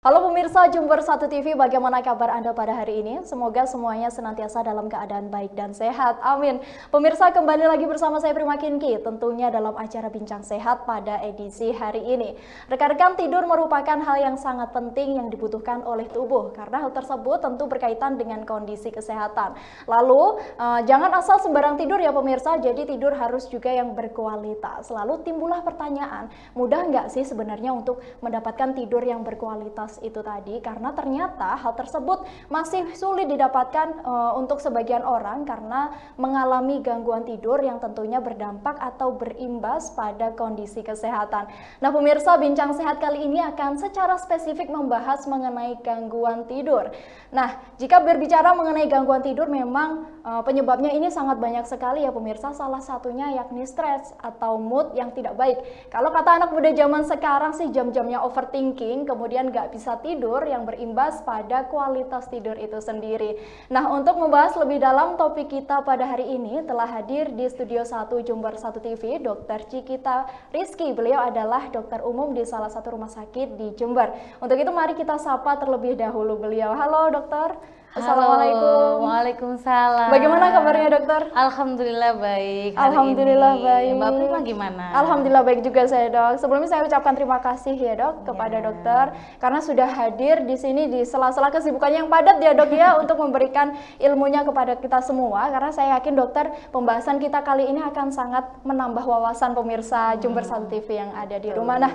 Halo pemirsa Jember 1 TV, bagaimana kabar Anda pada hari ini? Semoga semuanya senantiasa dalam keadaan baik dan sehat. Amin. Pemirsa, kembali lagi bersama saya Prima Kinki, tentunya dalam acara Bincang Sehat pada edisi hari ini. Rekan-rekan, tidur merupakan hal yang sangat penting yang dibutuhkan oleh tubuh, karena hal tersebut tentu berkaitan dengan kondisi kesehatan. Lalu, jangan asal sembarang tidur ya pemirsa, jadi tidur harus juga yang berkualitas. Lalu timbullah pertanyaan, mudah nggak sih sebenarnya untuk mendapatkan tidur yang berkualitas itu tadi, karena ternyata hal tersebut masih sulit didapatkan untuk sebagian orang karena mengalami gangguan tidur yang tentunya berdampak atau berimbas pada kondisi kesehatan. Nah pemirsa, Bincang Sehat kali ini akan secara spesifik membahas mengenai gangguan tidur. Nah, jika berbicara mengenai gangguan tidur, memang penyebabnya ini sangat banyak sekali ya pemirsa. Salah satunya yakni stres atau mood yang tidak baik. Kalau kata anak muda zaman sekarang sih jam-jamnya overthinking, kemudian nggak bisa tidur yang berimbas pada kualitas tidur itu sendiri. Nah, untuk membahas lebih dalam topik kita pada hari ini telah hadir di Studio 1 Jember 1 TV Dr. Cikita Rizky. Beliau adalah dokter umum di salah satu rumah sakit di Jember. Untuk itu mari kita sapa terlebih dahulu beliau. Halo dokter. Assalamualaikum. Waalaikumsalam. Bagaimana kabarnya dokter? Alhamdulillah baik. Alhamdulillah baik. Mbak Prima gimana? Alhamdulillah baik juga saya dok. Sebelumnya saya ucapkan terima kasih ya dok kepada dokter karena sudah hadir di sini di sela-sela kesibukannya yang padat ya dok ya untuk memberikan ilmunya kepada kita semua. Karena saya yakin dokter pembahasan kita kali ini akan sangat menambah wawasan pemirsa Jember 1 TV yang ada di rumah. Nah,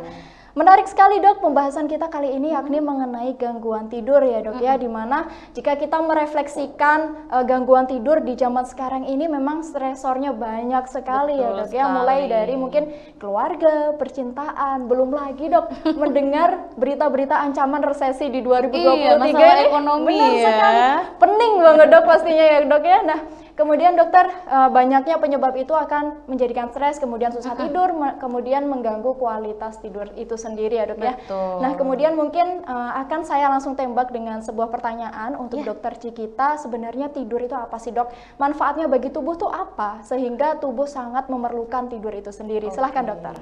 menarik sekali dok pembahasan kita kali ini yakni mengenai gangguan tidur ya dok ya, dimana jika kita merefleksikan gangguan tidur di zaman sekarang ini memang stresornya banyak sekali. Betul ya dok ya, mulai dari mungkin keluarga, percintaan, belum lagi dok mendengar berita-berita ancaman resesi di 2023 masalah ini ekonomi benar ya. sekali, pening banget dok pastinya ya dok ya. Nah kemudian dokter, banyaknya penyebab itu akan menjadikan stres, kemudian susah tidur, kemudian mengganggu kualitas tidur itu sendiri ya dok ya. Betul. Nah kemudian mungkin akan saya langsung tembak dengan sebuah pertanyaan untuk dokter Cikita. Sebenarnya tidur itu apa sih dok? Manfaatnya bagi tubuh tuh apa? Sehingga tubuh sangat memerlukan tidur itu sendiri. Silahkan dokter.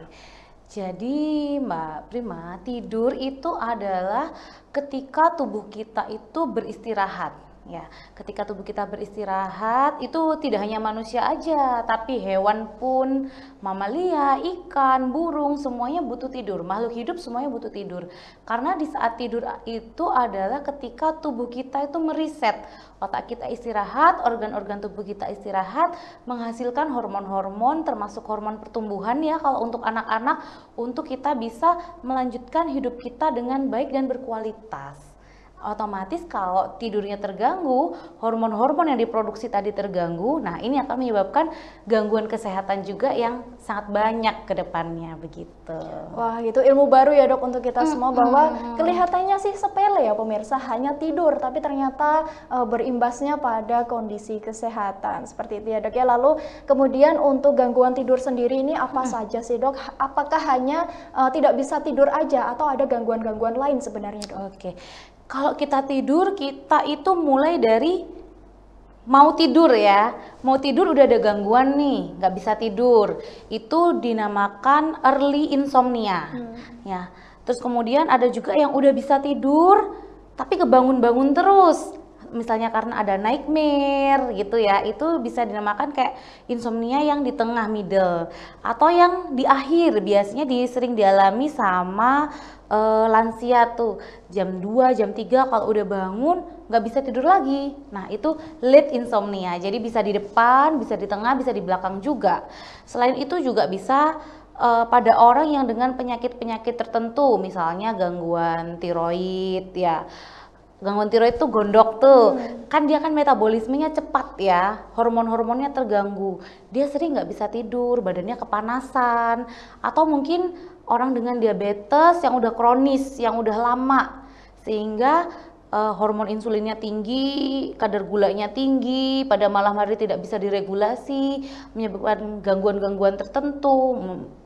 Jadi Mbak Prima, tidur itu adalah ketika tubuh kita itu beristirahat. Ya, ketika tubuh kita beristirahat itu tidak hanya manusia aja, tapi hewan pun, mamalia, ikan, burung, semuanya butuh tidur. Makhluk hidup semuanya butuh tidur. Karena di saat tidur itu adalah ketika tubuh kita itu meriset. Otak kita istirahat, organ-organ tubuh kita istirahat, menghasilkan hormon-hormon termasuk hormon pertumbuhan ya kalau untuk anak-anak, untuk kita bisa melanjutkan hidup kita dengan baik dan berkualitas. Otomatis kalau tidurnya terganggu, hormon-hormon yang diproduksi tadi terganggu, nah ini akan menyebabkan gangguan kesehatan juga yang sangat banyak ke depannya begitu. Wah, itu ilmu baru ya dok untuk kita semua, bahwa kelihatannya sih sepele ya pemirsa, hanya tidur, tapi ternyata berimbasnya pada kondisi kesehatan seperti itu ya dok ya. Lalu kemudian untuk gangguan tidur sendiri ini apa saja sih dok? Apakah hanya tidak bisa tidur aja atau ada gangguan-gangguan lain sebenarnya dok? Oke. Kalau kita tidur, kita itu mulai dari mau tidur ya. Mau tidur udah ada gangguan nih, nggak bisa tidur. Itu dinamakan early insomnia. Ya. Terus kemudian ada juga yang udah bisa tidur, tapi kebangun-bangun terus. Misalnya karena ada nightmare gitu ya, itu bisa dinamakan kayak insomnia yang di tengah middle. Atau yang di akhir, biasanya sering dialami sama lansia tuh jam 2, jam 3 kalau udah bangun nggak bisa tidur lagi. Nah itu late insomnia, jadi bisa di depan, bisa di tengah, bisa di belakang juga. Selain itu juga bisa pada orang yang dengan penyakit-penyakit tertentu, misalnya gangguan tiroid ya. Gangguan tiroid itu gondok tuh, kan dia kan metabolismenya cepat ya, hormon-hormonnya terganggu, dia sering nggak bisa tidur, badannya kepanasan, atau mungkin orang dengan diabetes yang udah kronis, yang udah lama, sehingga hormon insulinnya tinggi, kadar gulanya tinggi, pada malam hari tidak bisa diregulasi, menyebabkan gangguan-gangguan tertentu,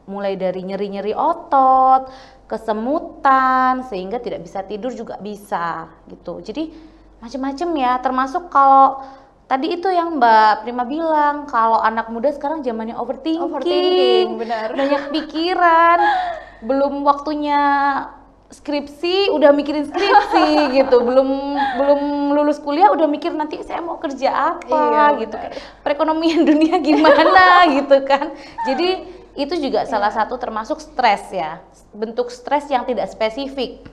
mulai dari nyeri-nyeri otot, kesemutan, sehingga tidak bisa tidur juga bisa gitu. Jadi macam-macam ya, termasuk kalau tadi itu yang Mbak Prima bilang, kalau anak muda sekarang zamannya overthinking, benar. banyak pikiran, belum waktunya skripsi udah mikirin skripsi gitu, belum lulus kuliah udah mikir nanti saya mau kerja apa gitu, kayak perekonomian dunia gimana gitu kan. Jadi itu juga salah satu termasuk stres ya, bentuk stres yang tidak spesifik,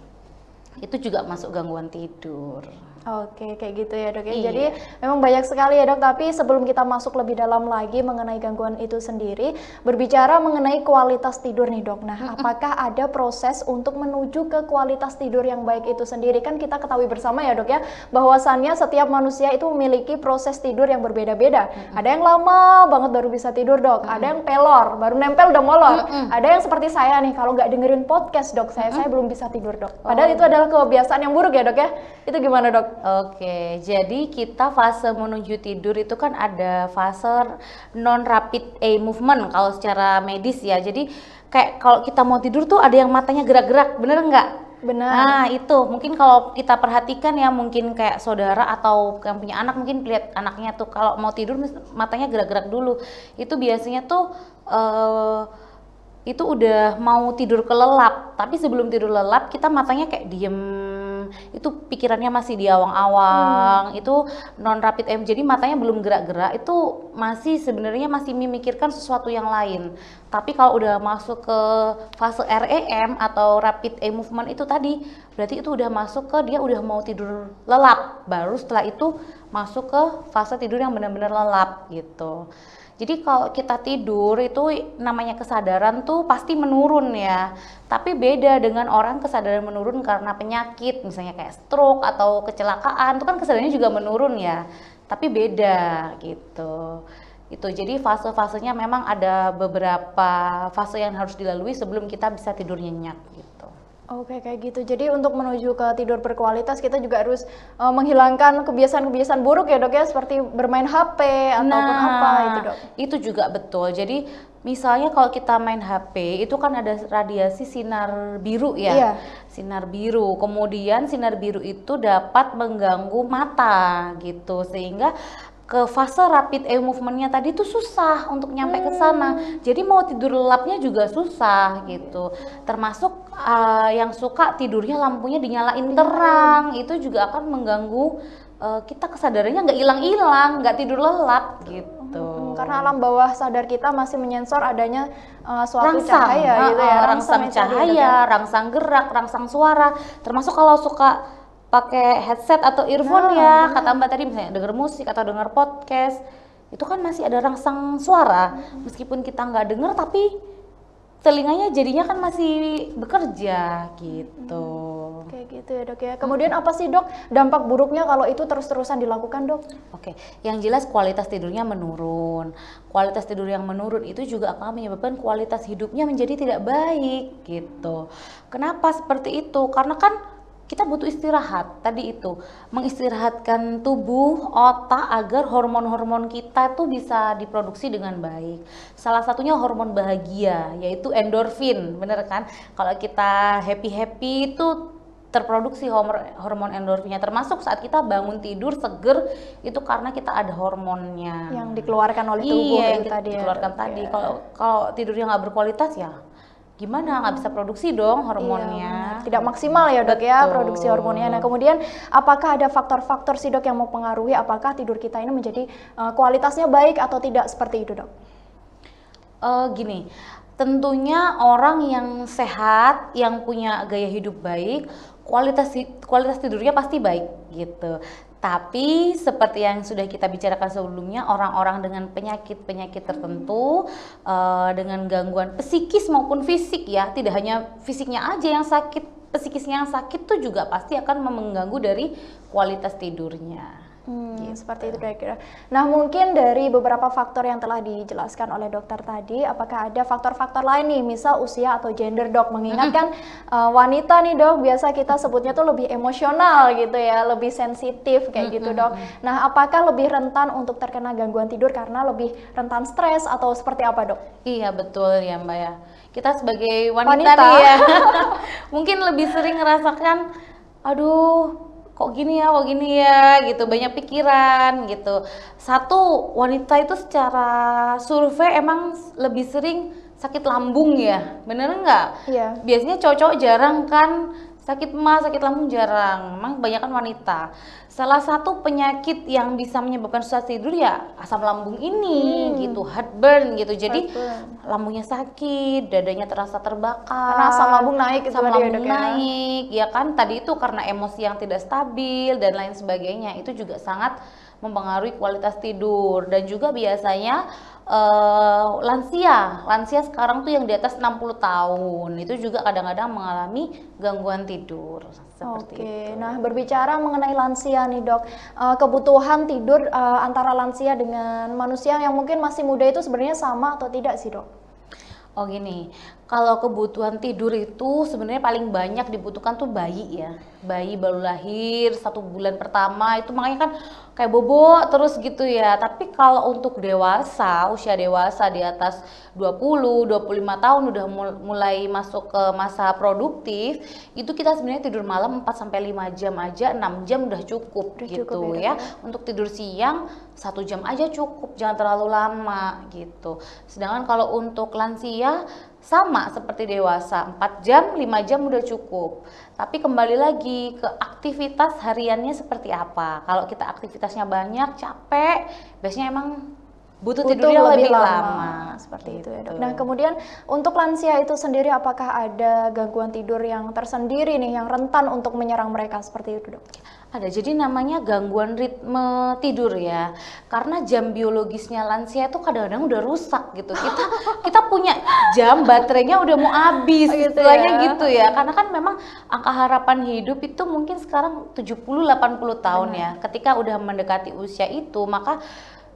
itu juga masuk gangguan tidur. Oke, kayak gitu ya dok ya. Iya. Jadi memang banyak sekali ya dok, tapi sebelum kita masuk lebih dalam lagi mengenai gangguan itu sendiri, berbicara mengenai kualitas tidur nih dok. Nah, apakah ada proses untuk menuju ke kualitas tidur yang baik itu sendiri? Kan kita ketahui bersama ya dok ya, bahwasannya setiap manusia itu memiliki proses tidur yang berbeda-beda. Ada yang lama banget baru bisa tidur dok, ada yang pelor, baru nempel udah molor. Ada yang seperti saya nih, kalau nggak dengerin podcast dok, saya belum bisa tidur dok. Padahal itu adalah kebiasaan yang buruk ya dok ya. Itu gimana dok? Oke, jadi kita fase menuju tidur itu kan ada fase non rapid eye movement kalau secara medis ya. Jadi kayak kalau kita mau tidur tuh ada yang matanya gerak-gerak, bener nggak? Benar. Nah itu mungkin kalau kita perhatikan ya, mungkin kayak saudara atau yang punya anak mungkin lihat anaknya tuh kalau mau tidur matanya gerak-gerak dulu. Itu biasanya tuh itu udah mau tidur kelelap, tapi sebelum tidur lelap kita matanya kayak diem, itu pikirannya masih di awang-awang, itu non rapid eye, jadi matanya belum gerak-gerak, itu masih sebenarnya masih memikirkan sesuatu yang lain. Tapi kalau udah masuk ke fase REM atau rapid eye movement itu tadi, berarti itu udah masuk ke dia udah mau tidur lelap, baru setelah itu masuk ke fase tidur yang benar-benar lelap gitu. Jadi kalau kita tidur itu namanya kesadaran tuh pasti menurun ya. Tapi beda dengan orang kesadaran menurun karena penyakit, misalnya kayak stroke atau kecelakaan, itu kan kesadarannya juga menurun ya. Tapi beda gitu. Itu jadi fase-fasenya memang ada beberapa fase yang harus dilalui sebelum kita bisa tidur nyenyak gitu. Oke, kayak gitu. Jadi untuk menuju ke tidur berkualitas kita juga harus menghilangkan kebiasaan-kebiasaan buruk ya dok ya, seperti bermain HP ataupun apa itu dok. Itu juga betul. Jadi misalnya kalau kita main HP itu kan ada radiasi sinar biru ya. Iya. Sinar biru. Kemudian sinar biru itu dapat mengganggu mata gitu, sehingga ke fase rapid eye movement-nya tadi tuh susah untuk nyampe ke sana. Jadi mau tidur lelapnya juga susah gitu. Termasuk yang suka tidurnya lampunya dinyalain terang, itu juga akan mengganggu kita kesadarannya nggak hilang-hilang, nggak tidur lelap gitu. Karena alam bawah sadar kita masih menyensor adanya suatu Rangsang, cahaya gitu ya, rangsang yang tadi, cahaya, rangsang gerak, rangsang suara. Termasuk kalau suka pakai headset atau earphone ya, kata Mbak tadi misalnya denger musik atau denger podcast, itu kan masih ada rangsang suara. Meskipun kita nggak denger tapi telinganya jadinya kan masih bekerja gitu. Kayak gitu ya dok ya. Kemudian apa sih dok dampak buruknya kalau itu terus-terusan dilakukan dok? Oke, yang jelas kualitas tidurnya menurun. Kualitas tidur yang menurun itu juga akan menyebabkan kualitas hidupnya menjadi tidak baik gitu. Kenapa seperti itu? Karena kan kita butuh istirahat, tadi itu mengistirahatkan tubuh, otak agar hormon-hormon kita tuh bisa diproduksi dengan baik. Salah satunya hormon bahagia, yaitu endorfin, bener kan? Kalau kita happy-happy itu terproduksi hormon endorfinnya, termasuk saat kita bangun tidur seger itu karena kita ada hormonnya yang dikeluarkan oleh tubuh itu tadi dikeluarkan ya, tadi. Kalau tidurnya nggak berkualitas ya gimana, nggak bisa produksi dong hormonnya. Iya, tidak maksimal ya dok ya produksi hormonnya. Nah kemudian apakah ada faktor-faktor sih dok yang mempengaruhi apakah tidur kita ini menjadi kualitasnya baik atau tidak seperti itu dok? Gini, tentunya orang yang sehat, yang punya gaya hidup baik, kualitas tidurnya pasti baik gitu. Tapi seperti yang sudah kita bicarakan sebelumnya, orang-orang dengan penyakit-penyakit tertentu, dengan gangguan psikis maupun fisik ya, tidak hanya fisiknya aja yang sakit, psikisnya yang sakit tuh juga pasti akan mengganggu dari kualitas tidurnya. Seperti itu kira-kira. Nah mungkin dari beberapa faktor yang telah dijelaskan oleh dokter tadi, apakah ada faktor-faktor lain nih, misal usia atau gender dok, mengingatkan wanita nih dok, biasa kita sebutnya tuh lebih emosional gitu ya, lebih sensitif kayak gitu dok. Nah apakah lebih rentan untuk terkena gangguan tidur karena lebih rentan stres atau seperti apa dok? Iya betul ya Mbak ya, kita sebagai wanita nih ya mungkin lebih sering ngerasakan aduh kok gini ya gitu, banyak pikiran gitu. Satu, wanita itu secara survei emang lebih sering sakit lambung ya, bener nggak? Iya. Biasanya cowok-cowok jarang kan sakit mah, sakit lambung jarang, memang kebanyakan wanita. Salah satu penyakit yang bisa menyebabkan susah tidur ya asam lambung ini gitu, heartburn gitu. Jadi lambungnya sakit, dadanya terasa terbakar. Karena asam lambung naik itu asam tadi ya, lambung Dok, ya. naik, ya kan tadi itu karena emosi yang tidak stabil dan lain sebagainya. Itu juga sangat mempengaruhi kualitas tidur. Dan juga biasanya lansia sekarang tuh yang di atas 60 tahun itu juga kadang-kadang mengalami gangguan tidur seperti itu. Nah berbicara mengenai lansia nih dok, kebutuhan tidur antara lansia dengan manusia yang mungkin masih muda itu sebenarnya sama atau tidak sih dok? Oh gini, kalau kebutuhan tidur itu sebenarnya paling banyak dibutuhkan tuh bayi ya. Bayi baru lahir 1 bulan pertama itu makanya kan kayak bobo terus gitu ya. Tapi kalau untuk dewasa, usia dewasa di atas 20-25 tahun udah mulai masuk ke masa produktif, itu kita sebenarnya tidur malam 4-5 jam aja, 6 jam udah cukup gitu cukup ya. Untuk tidur siang 1 jam aja cukup, jangan terlalu lama gitu. Sedangkan kalau untuk lansia sama seperti dewasa, 4 jam, 5 jam udah cukup. Tapi kembali lagi ke aktivitas hariannya seperti apa. Kalau kita aktivitasnya banyak, capek, biasanya emang butuh tidurnya lebih lama. Seperti itu ya dok. Nah kemudian untuk lansia itu sendiri apakah ada gangguan tidur yang tersendiri nih, yang rentan untuk menyerang mereka seperti itu dok? Ada, jadi namanya gangguan ritme tidur ya. Karena jam biologisnya lansia itu kadang-kadang udah rusak gitu. Kita punya jam baterainya udah mau habis, istilahnya gitu ya. Karena kan memang angka harapan hidup itu mungkin sekarang 70-80 tahun ya. Ketika udah mendekati usia itu, maka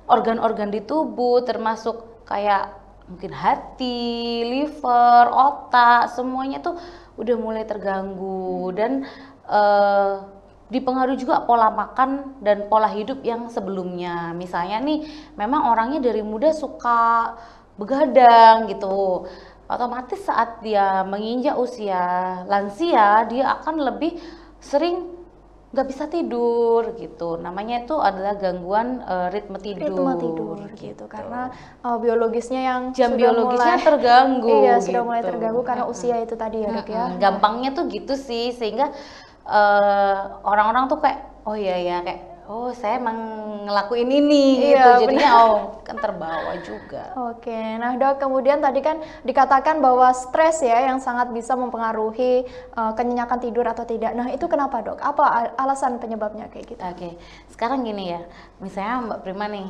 organ-organ di tubuh termasuk kayak mungkin hati, liver, otak, semuanya tuh udah mulai terganggu dan dipengaruhi juga pola makan dan pola hidup yang sebelumnya. Misalnya nih, memang orangnya dari muda suka begadang gitu. Otomatis saat dia menginjak usia lansia, dia akan lebih sering nggak bisa tidur gitu. Namanya itu adalah gangguan ritme tidur. Gitu. Karena biologisnya yang jam sudah biologisnya mulai terganggu. Iya, sudah gitu. mulai terganggu karena usia itu tadi ya dok ya. Gampangnya tuh gitu sih, sehingga orang-orang tuh kayak oh iya ya, kayak oh saya emang ngelakuin ini gitu, jadinya kan terbawa juga. Oke, nah dok, kemudian tadi kan dikatakan bahwa stres ya yang sangat bisa mempengaruhi kenyenyakan tidur atau tidak. Nah itu kenapa dok? Apa alasan penyebabnya kayak gitu? Oke, sekarang gini ya, misalnya Mbak Prima nih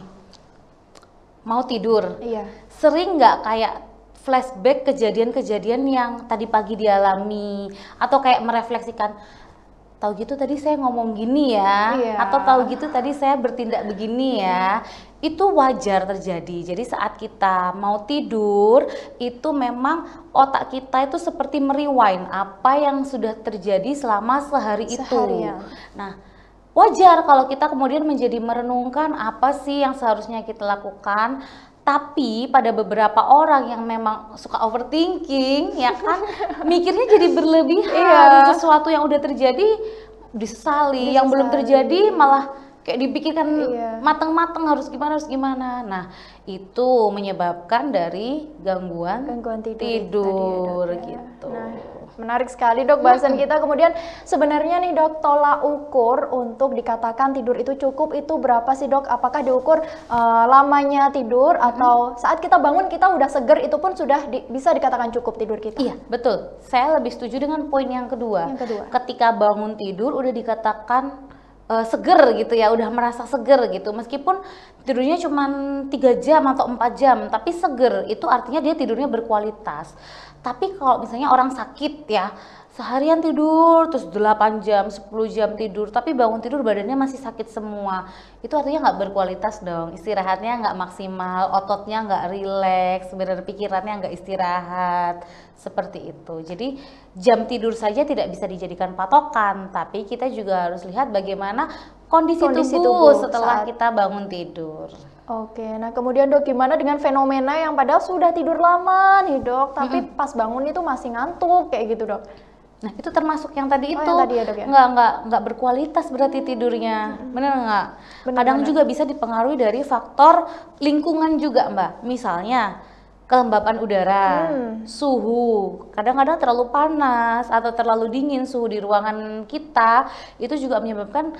mau tidur, sering nggak kayak flashback kejadian-kejadian yang tadi pagi dialami, atau kayak merefleksikan, tahu gitu tadi saya ngomong gini ya, atau tahu gitu tadi saya bertindak begini ya. Itu wajar terjadi. Jadi saat kita mau tidur, itu memang otak kita itu seperti merewind apa yang sudah terjadi selama sehari itu. Nah, wajar kalau kita kemudian menjadi merenungkan apa sih yang seharusnya kita lakukan. Tapi pada beberapa orang yang memang suka overthinking, ya kan, mikirnya jadi berlebihan. Sesuatu yang udah terjadi disesali, yang belum terjadi malah kayak dipikirkan mateng-mateng harus gimana. Nah, itu menyebabkan dari gangguan tidur gitu. Nah, menarik sekali dok bahasan kita. Kemudian sebenarnya nih dok, tolak ukur untuk dikatakan tidur itu cukup itu berapa sih dok? Apakah diukur lamanya tidur atau saat kita bangun kita udah seger itu pun sudah bisa dikatakan cukup tidur kita? Iya betul, saya lebih setuju dengan poin yang kedua. Ketika bangun tidur udah dikatakan seger gitu ya, udah merasa seger gitu, meskipun tidurnya cuma 3 jam atau 4 jam, tapi seger itu artinya dia tidurnya berkualitas. Tapi kalau misalnya orang sakit ya, seharian tidur terus 8 jam, 10 jam tidur, tapi bangun tidur badannya masih sakit semua, itu artinya nggak berkualitas dong, istirahatnya nggak maksimal, ototnya nggak rileks, benar pikirannya nggak istirahat, seperti itu. Jadi jam tidur saja tidak bisa dijadikan patokan, tapi kita juga harus lihat bagaimana kondisi tubuh setelah kita bangun tidur. Oke, nah kemudian dok, gimana dengan fenomena yang padahal sudah tidur lama nih dok, tapi pas bangun itu masih ngantuk kayak gitu dok? Nah itu termasuk yang tadi itu, yang tadi ya, dok, ya? nggak berkualitas berarti tidurnya, bener nggak? Kadang juga bisa dipengaruhi dari faktor lingkungan juga mbak, misalnya kelembapan udara, suhu, kadang-kadang terlalu panas atau terlalu dingin suhu di ruangan kita, itu juga menyebabkan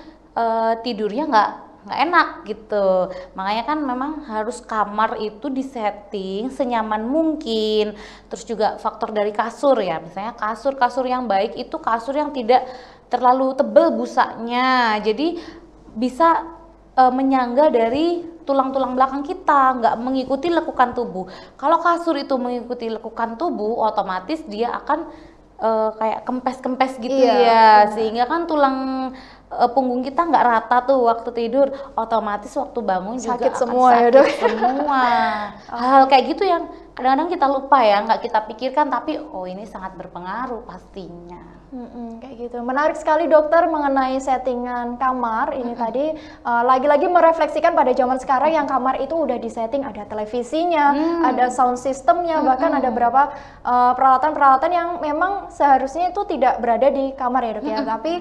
tidurnya nggak enak gitu. Makanya kan memang harus kamar itu disetting senyaman mungkin. Terus juga faktor dari kasur ya, misalnya kasur yang baik itu kasur yang tidak terlalu tebal busanya, jadi bisa menyangga dari tulang-tulang belakang kita, nggak mengikuti lekukan tubuh. Kalau kasur itu mengikuti lekukan tubuh, otomatis dia akan kayak kempes-kempes gitu ya, sehingga kan tulang punggung kita nggak rata tuh waktu tidur, otomatis waktu bangun sakit juga semua akan ya, sakit Dok. semua. Hal kayak gitu yang kadang-kadang kita lupa ya, nggak kita pikirkan, tapi oh ini sangat berpengaruh pastinya. Kayak gitu. Menarik sekali dokter mengenai settingan kamar ini tadi lagi-lagi merefleksikan pada zaman sekarang yang kamar itu udah disetting, ada televisinya, ada sound systemnya, bahkan ada beberapa peralatan-peralatan yang memang seharusnya itu tidak berada di kamar ya dok ya. Tapi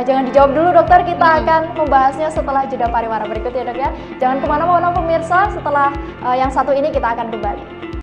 jangan dijawab dulu dokter, kita akan membahasnya setelah jeda pariwara berikut ya dok ya. Jangan kemana-mana pemirsa, setelah yang satu ini kita akan kembali.